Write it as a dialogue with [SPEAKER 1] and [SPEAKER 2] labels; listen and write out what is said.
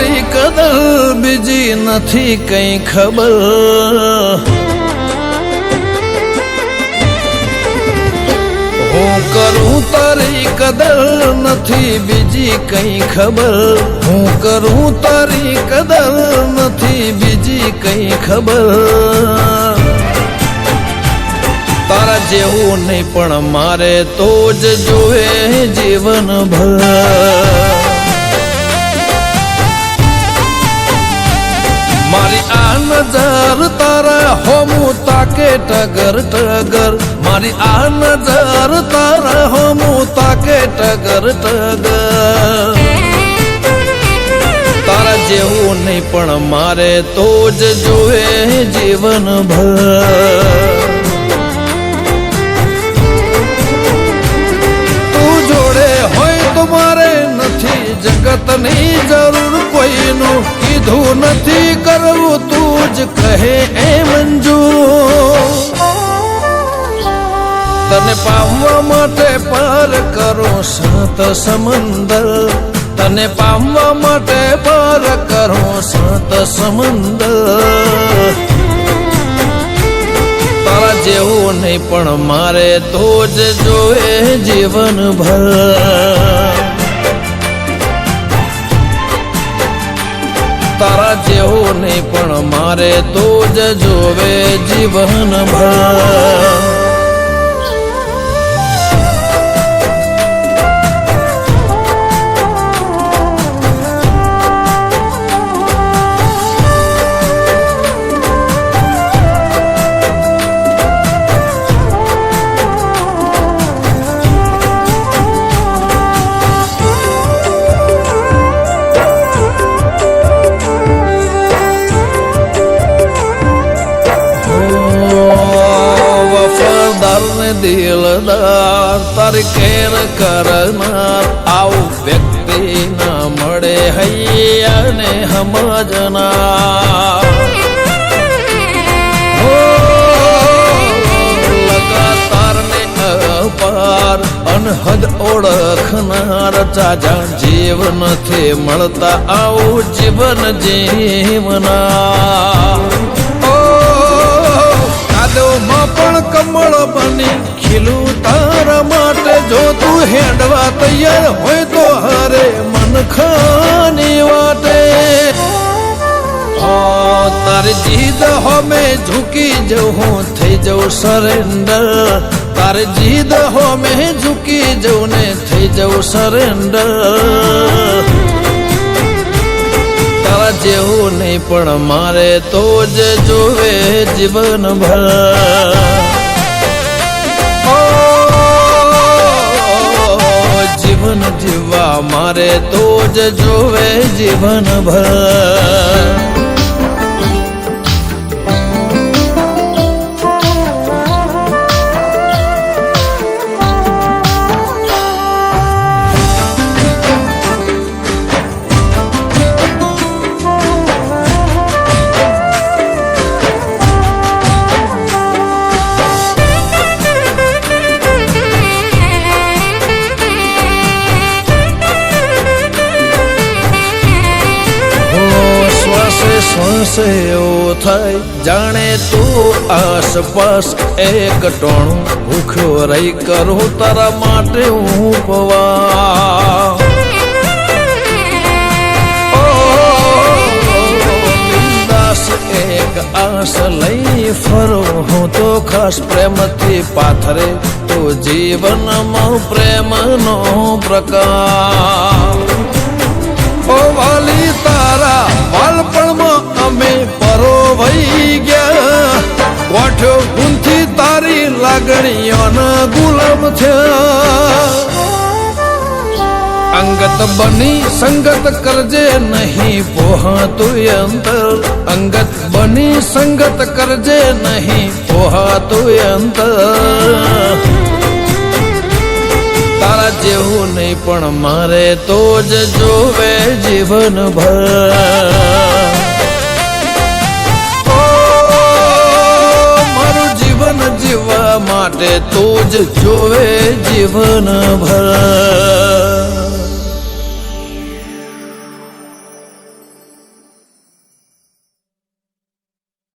[SPEAKER 1] તારી કદર બીજી નથી કઈ ખબર હું કરું તારી કદર નથી બીજી કઈ ખબર હું કરું તારી કદર નથી બીજી કઈ ખબર તારા જેવું નહીં પણ મારે તો જ જોવે જીવન ભર મારી આ નજર તારા હોમું તાકે ટગર ટગર મારી આ નજર તારા હોમું તાકે ટગર ટગર તારા જેવું નહીં પણ મારે તો જ જોવે જીવન ભર જગતની જરૂર કોઈનું કીધું નથી કરવું તું જ કહે એ મંજૂર તને પામવા માટે પાર કરો સાત સમંદર તને પામવા માટે પાર કરો સાત સમંદર તારા જેવું નહીં પણ મારે તો જ જોવે જીવન ભર તારા જેવું નહીં પણ મારે તો જ જોવે જીવન ભર દિલદાર તારી કેર કરનાર આવું વ્યક્તિ ના મળે હૈયાને સમજનાર લગાતાર ને અપાર અનહદ ઓળખનાર ચાજા જીવ નથી મળતા આવું જીવન જીવનાર માં પણ કમળ બની ખીલું તારા માટે જો તું હેડવા તૈયાર હોય તો હરે મન ખાની વાટે તારી જીદ હોમે ઝૂકી જવું હું થઈ જવું સરેન્ડર તારી જીદ હોમે ઝૂકી જવું ને થઈ જવું સરેન્ડર તારા જેવું નહીં પણ મારે તો જ જોવે જીવન ભર જીવન જીવવા મારે તો જ જોવે જીવન ભર શ્વાસે એવું થાય જાણે તું આસપાસ એક ટોણું ભૂખ્યો રહી કરું તારા માટે હું પવા બિંદાસ એક આસ લઈ ફરો હું તો ખાસ પ્રેમથી પાથરે તો જીવનમાં પ્રેમનો પ્રકાર ઓ વાલી તારા વાલપણમાં અમે પરોવાઈ ગયા કોઠો ગુંથી તારી લાગણીઓના ગુલામ થયા અંગત બની સંગત કરજે નહીં પોહાતું અંતર અંગત બની સંગત કરજે નહીં પોહાતું અંતર તારા જેવું નહીં પણ મારે તો જ જોવે જીવન ભર મારું જીવન જીવવા માટે તો જ જોવે જીવન ભર